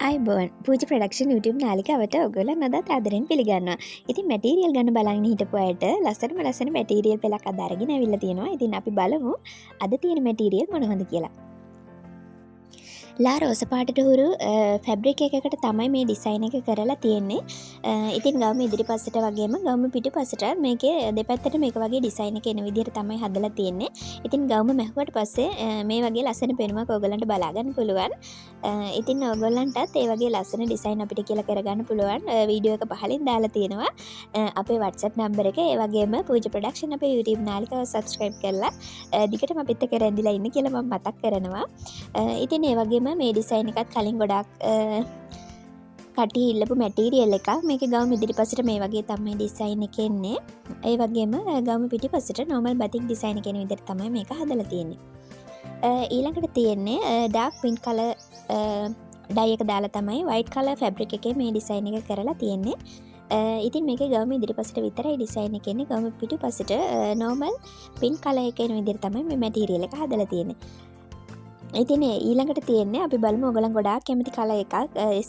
අයිබෝන් පූජ production YouTube නාලිකාවට ඔයගොල්ලන් අදත් ආදරෙන් පිළිගන්නවා. ඉතින් මැටීරියල් ගන්න බලන්න හිටපු අයට ලස්සන මැටීරියල් පෙළක් අද අරගෙන අවිල්ලා තියෙනවා. ඉතින් අපි බලමු අද තියෙන මැටීරියල් මොනවද කියලා. ලා රෝස පාටට හුරු ෆැබ්‍රික් එකකට තමයි මේ ඩිසයින් එක කරලා තියෙන්නේ. ඉතින් ගවම ඉදිරි පස්සට වගේම ගවම පිටු පසට මේකේ දෙපැත්තට මේක වගේ ඩිසයින් එක එන විදිහට තමයි හදලා තියෙන්නේ. ඉතින් ගවම මැහුවට පස්සේ මේ වගේ ලස්සන පෙනුමක් ඔයගලන්ට බලා ගන්න පුළුවන්. ඉතින් ඔයගොල්ලන්ටත් ඒ වගේ ලස්සන ඩිසයින් අපිට කියලා කරගන්න පුළුවන්. වීඩියෝ එක පහලින් දාලා තියෙනවා. අපේ WhatsApp නම්බර එක ඒ වගේම පූජ ප්‍රොඩක්ෂන් අපේ YouTube නාලිකාව subscribe කරලා දිගටම අපිත් එක්ක රැඳිලා ඉන්න කියලා මම මතක් කරනවා. ඉතින් ඒ වගේම මේ ඩිසයින් එකත් කලින් ගොඩක් කටි ඉල්ලපු මැටීරියල් එකක්. මේක ගවම ඉදිරිපසට මේ වගේ තමයි ඩිසයින් එක එන්නේ. ඒ වගේම ගවම පිටිපසට normal batik ඩිසයින් එක එන විදිහට තමයි මේක හදලා තියෙන්නේ. ඊළඟට තියෙන්නේ ඩාර්ක් පින්ක් කලර් ඩයි එක දාලා තමයි white color fabric එකේ මේ ඩිසයින් එක කරලා තියෙන්නේ. ඉතින් මේක ගවම ඉදිරිපසට විතරයි ඩිසයින් එක එන්නේ. ගවම පිටිපසට normal පින්ක් කලර් එක එන විදිහට තමයි මේ මැටීරියල් එක හදලා තියෙන්නේ. ඉතින් ඊළඟට තියෙන්නේ අපි බලමු ඔයගලන් ගොඩාක් කැමති කලර් එකක්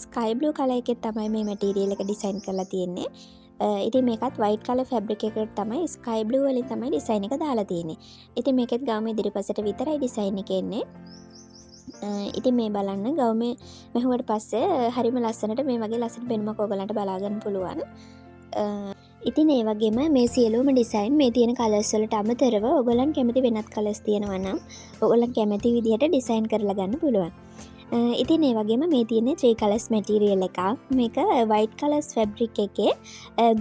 ස්කයි බ්ලූ කලර් එකේ තමයි මේ මැටීරියල් එක ඩිසයින් කරලා තියෙන්නේ. ඉතින් මේකත් white color fabric එකකට තමයි sky blue වලින් තමයි ඩිසයින් එක දාලා තියෙන්නේ. ඉතින් මේකෙත් ගවම ඉදිරිපසට විතරයි ඩිසයින් එක එන්නේ. ඉතින් මේ බලන්න ගවම මෙහුවට පස්සේ හරිම ලස්සනට මේ වගේ ලස්සන පෙනුමක් ඔයගලන්ට බලා ගන්න පුළුවන්. ඉතින් ඒ වගේම මේ සියලුම ඩිසයින් මේ තියෙන කලර්ස් වලට අමතරව ඔයගලන් කැමති වෙනත් කලර්ස් තියෙනවා නම් ඔයගලන් කැමති විදිහට ඩිසයින් කරලා ගන්න පුළුවන්. ඉතින් ඒ වගේම මේ තියෙන්නේ 3 කලර්ස් මැටීරියල් එකක්. මේක white colors fabric එකේ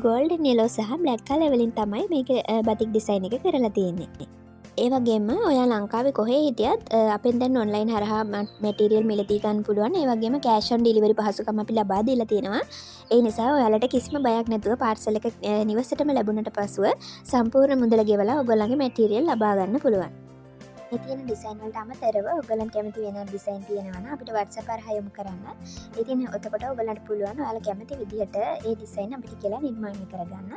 golden yellow සහ black color වලින් තමයි මේක batik design එක කරලා තියෙන්නේ. ඒ වගේම ඔයා ලංකාවේ කොහේ හිටියත් අපෙන් දැන් ඔන්ලයින් හරහා මැටීරියල් මිලදී ගන්න පුළුවන්. ඒ වගේම cash on delivery පහසුකම් අපි ලබා දීලා තියෙනවා. ඒ නිසා ඔයාලට කිසිම බයක් නැතුව පාර්සල් එක නිවසටම ලැබුණට පසුව සම්පූර්ණ මුදල ගෙවලා ඔයගොල්ලන්ගේ මැටීරියල් ලබා ගන්න පුළුවන්. මේ තියෙන ඩිසයින් වලට අමතරව ඔයගොල්ලන් කැමති වෙන ඩිසයින් තියෙනවා නම් අපිට WhatsApp හරහා යොමු කරන්න. ඉතින් එතකොට ඔයගොල්ලන්ට පුළුවන් ඔයාලා කැමති විදිහට ඒ ඩිසයින් අපිට කියලා නිර්මාණය කරගන්න.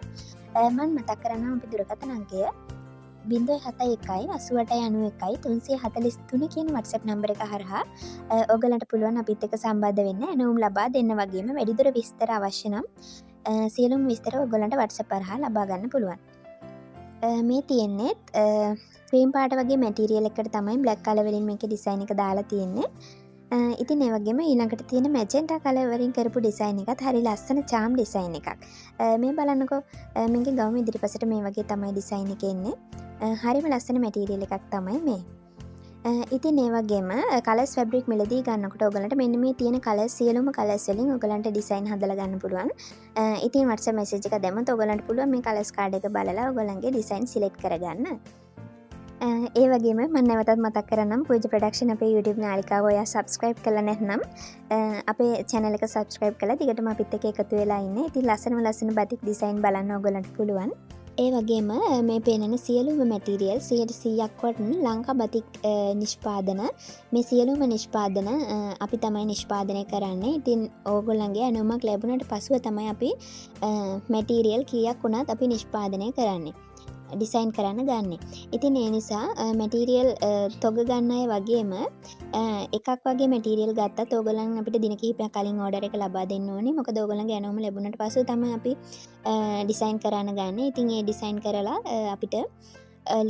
මම මතක් කරනවා අපි දුරකථන අංකය 071 කියන WhatsApp නම්බර එක හරහා ඔයගලන්ට පුළුවන් අපිත් එක්ක සම්බන්ධ වෙන්න. එනවුම් ලබා දෙන්න වගේම වැඩිදුර විස්තර අවශ්‍ය නම් සියලුම විස්තර ඔයගලන්ට WhatsApp හරහා ලබා ගන්න පුළුවන්. මේ තියෙන්නේ ක්‍රීම් පාට වගේ මැටීරියල් එකකට තමයි black color වලින් මේකේ ඩිසයින් එක දාලා තියෙන්නේ. ඉතින් ඒ වගේම ඊළඟට තියෙන මැජෙන්ටා කලර් වලින් කරපු ඩිසයින් එකත් හරි ලස්සන charm ඩිසයින් එකක්. මේ බලන්නකෝ මේකේ ගවම ඉදිරිපසට මේ වගේ තමයි ඩිසයින් එක එන්නේ. හරිම ලස්සන මැටීරියල් එකක් තමයි මේ. ඉතින් ඒ වගේම කලර්ස් ෆැබ්‍රික් මිලදී ගන්නකොට ඔයගලන්ට මෙන්න මේ තියෙන කලර්ස් සියලුම කලර්ස් වලින් ඔයගලන්ට ඩිසයින් හදලා ගන්න පුළුවන්. ඉතින් WhatsApp message එක දැම්මොත් ඔයගලන්ට පුළුවන් මේ කලර්ස් කාඩ් එක බලලා ඔයගලන්ගේ ඩිසයින් සිලෙක්ට් කරගන්න. ඒ වගේම මම නැවතත් මතක් කරන්නම් පූජ ප්‍රොඩක්ෂන් අපේ YouTube නාලිකාව ඔයා subscribe කරලා නැත්නම් අපේ channel එක subscribe කරලා දිගටම අපිත් එක්ක එකතු වෙලා ඉන්න. ඉතින් ලස්සන batik design බලන්න ඔයගලන්ට පුළුවන්. ඒ වගේම මේ පේනන සියලුම මැටීරියල් 100%ක් වටින ලංකා batik නිෂ්පාදන මේ සියලුම නිෂ්පාදන අපි තමයි නිෂ්පාදනය කරන්නේ. ඉතින් ඕගොල්ලන්ගේ අනුමක් ලැබුණාට පසුව තමයි අපි මැටීරියල් කීයක් වුණත් අපි නිෂ්පාදනය කරන්නේ. ඩිසයින් කරන්න ගන්න. ඉතින් ඒ නිසා මැටීරියල් තොග ගන්න අය වගේම එකක් වගේ මැටීරියල් ගත්තත් ඕගොල්ලන් අපිට දින කිහිපයක් කලින් ඕඩර් එක ලබා දෙන්න ඕනේ. මොකද ඕගොල්ලන්ගේ ඇනෝම ලැබුණාට පස්සේ තමයි අපි ඩිසයින් කරන්න ගන්න. ඉතින් ඒ ඩිසයින් කරලා අපිට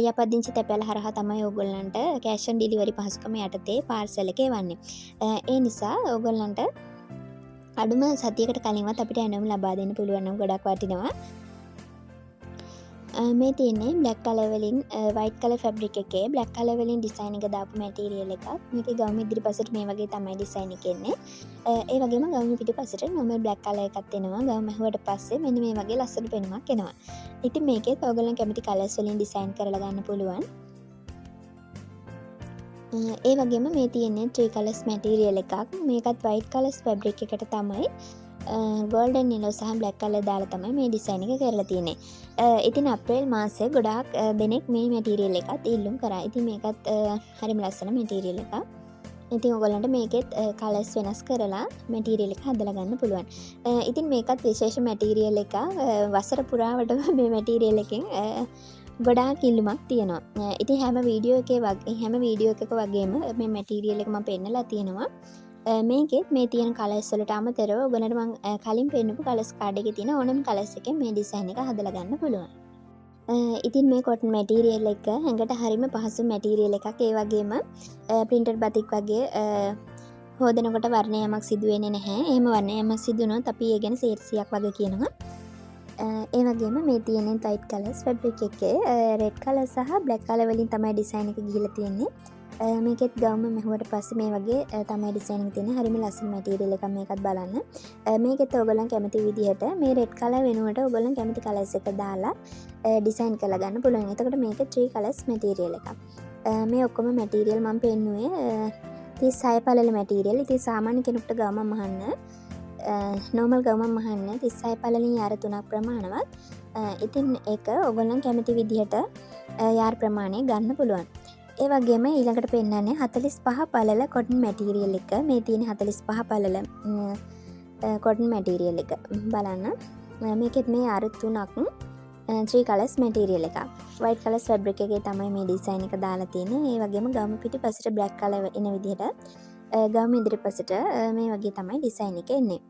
ලියාපදිංචි තැපැල් හරහා තමයි ඕගොල්ලන්ට කැෂ් ඔන් ඩිලිවරි පහසුකම යටතේ පාර්සල් එක එවන්නේ. ඒ නිසා ඕගොල්ලන්ට අඩුම සතියකට කලින්වත් අපිට ඇනෝම ලබා දෙන්න පුළුවන් නම් ගොඩක් වටිනවා. මේ තියෙන්නේ black color වලින් white color fabric එකේ black color වලින් design එක දාපු material එකක්. මේකේ ගවම ඉදිරිපසට මේ වගේ තමයි design එක එන්නේ. ඒ වගේම ගවම පිටිපසට normal black color එකක් එනවා. ගවම මැහුවට පස්සේ මෙන්න මේ වගේ ලස්සන පෙනුමක් එනවා. ඉතින් මේකෙත් ඔයගොල්ලන් කැමති colors වලින් design කරලා ගන්න පුළුවන්. ඒ වගේම මේ තියෙන්නේ 3 colors material එකක්. මේකත් white colors fabric එකට තමයි golden yellow සහ black color දාලා තමයි මේ ඩිසයින් එක කරලා තියෙන්නේ. ඉතින් අප්‍රේල් මාසයේ ගොඩාක් දෙනෙක් මේ මැටීරියල් එකත් ඉල්ලුම් කරා. ඉතින් මේකත් හරිම ලස්සන මැටීරියල් එකක්. ඉතින් ඔයගලන්ට මේකෙත් කලර්ස් වෙනස් කරලා මැටීරියල් එක හදලා ගන්න පුළුවන්. ඉතින් මේකත් විශේෂ මැටීරියල් එකක්. වසර පුරාවටම මේ මැටීරියල් එකෙන් ගොඩාක් ඉල්ලුමක් තියෙනවා. ඉතින් හැම වීඩියෝ එකක වගේම මේ මැටීරියල් එක මම පෙන්නලා තියෙනවා. මේකෙත් මේ තියෙන කලර්ස් වලට අමතරව ඔයගලන්ට මම කලින් පෙන්නපු කලර්ස් කාඩ් එකේ තියෙන ඕනම කලර්ස් එකෙන් මේ ඩිසයින් එක හදලා ගන්න පුළුවන්. ඉතින් මේ කොටන් මැටීරියල් එක ඇඟට හරිම පහසු මැටීරියල් එකක්. ඒ වගේම ප්‍රින්ටඩ් බතික් වගේ හොදනකොට වර්ණය යමක් සිදු වෙන්නේ නැහැ. එහෙම වර්ණය යමක් සිදු වුණොත් අපි ඒ ගැන 100ක් වගේ කියනවා. ඒ වගේම මේ තියෙන ලයිට් කලර්ස් ෆැබ්‍රික් එකේ රෙඩ් කලර් සහ බ්ලැක් කලර් වලින් තමයි ඩිසයින් එක ගිහිලා තියෙන්නේ. මේකෙත් ගවුම මෙහුවට පස්සේ මේ වගේ තමයි ඩිසයින් එක තියෙන්නේ. හරිම ලස්සන මැටීරියල් එකක් මේකත් බලන්න. මේකෙත් ඔයගොල්ලන් කැමති විදිහට මේ රෙඩ් කලර් වෙනුවට ඔයගොල්ලන් කැමති කලර්ස් එක දාලා ඩිසයින් කරලා ගන්න පුළුවන්. එතකොට මේක 3 කලර්ස් මැටීරියල් එකක්. මේ ඔක්කොම මැටීරියල් මම පෙන්නුවේ 36 පළල මැටීරියල්. ඉතින් සාමාන්‍ය කෙනෙකුට ගවම මහන්න නෝමල් ගවම මහන්න 36 පළලින් යාර 3ක් ප්‍රමාණවත්. ඉතින් ඒක ඔයගොල්ලන් කැමති විදිහට යාර ප්‍රමාණය ගන්න පුළුවන්. ඒ වගේම ඊළඟට පෙන්නන්නේ 45 පළල කොටන් මැටීරියල් එක. මේ තියෙන 45 පළල කොටන් මැටීරියල් එක බලන්න. මේකෙත් මේ යාර 3ක් 3 කලර්ස් මැටීරියල් එකක්. වයිට් කලර්ස් ෆැබ්‍රික් එකේ තමයි මේ ඩිසයින් එක දාලා තියෙන්නේ. ඒ වගේම ගම පිටිපසට බ්ලැක් කලර් එන විදිහට ගම ඉදිරිපසට මේ වගේ තමයි ඩිසයින් එක එන්නේ.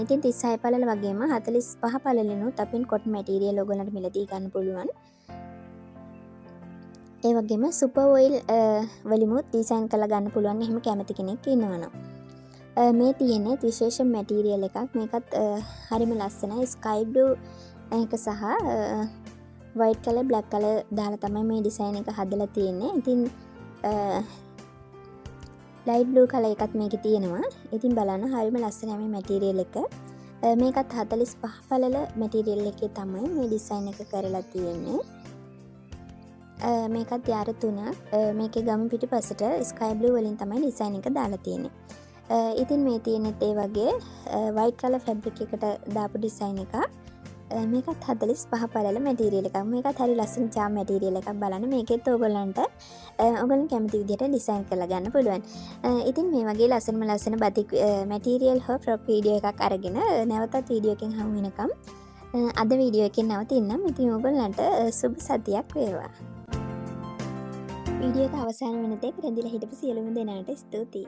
ඉතින් 36 පළල වගේම 45 පළලිනුත් අපින් කොටන් මැටීරියල් ඔයගොල්ලන්ට මිලදී ගන්න පුළුවන්. ඒ වගේම සුපර් ඔයිල් වලිමුත් ඩිසයින් කරලා ගන්න පුළුවන්. එහෙම කැමති කෙනෙක් ඉන්නවනම්. මේ තියෙන්නේ විශේෂ මැටීරියල් එකක්. මේකත් හරිම ලස්සනයි. ස්කයි බ්ලූ එක සහ වයිට් කලර් බ්ලැක් කලර් දාලා තමයි මේ ඩිසයින් එක හදලා තියෙන්නේ. ඉතින් ලයිට් බ්ලූ කලර් එකත් මේකේ තියෙනවා. ඉතින් බලන්න හරිම ලස්සනයි මේ මැටීරියල් එක. මේකත් 45 පළල මැටීරියල් එකේ තමයි මේ ඩිසයින් එක කරලා තියෙන්නේ. මේකත් යාර 3ක්. මේකේ ගම පිටිපසට ස්කයි බ්ලූ වලින් තමයි ඩිසයින් එක දාලා තියෙන්නේ. ඉතින් මේ තියෙනෙත් ඒ වගේ වයිට් කලර් ෆැබ්‍රික් එකට දාපු ඩිසයින් එකක්. මේකත් 45 පළල මැටීරියල් එකක්. මේකත් හරි ලස්සන ජාම් මැටීරියල් එකක්. බලන්න මේකෙත් ඔයගොල්ලන්ට ඔයගොල්ලන් කැමති විදිහට ඩිසයින් කරලා ගන්න පුළුවන්. ඉතින් මේ වගේ ලස්සන බතික් මැටීරියල් හෝ ෆ්‍රොක් වීඩියෝ එකක් අරගෙන නැවතත් වීඩියෝ එකකින් හමු වෙනකම් අද වීඩියෝ එකෙන් නවතින්නම්. ඉතින් ඔයගොල්ලන්ට සුබ සතියක් වේවා. වීඩියෝ එක අවසන් වෙන තෙක් රැඳිලා හිටපු සියලුම දෙනාට ස්තුතියි.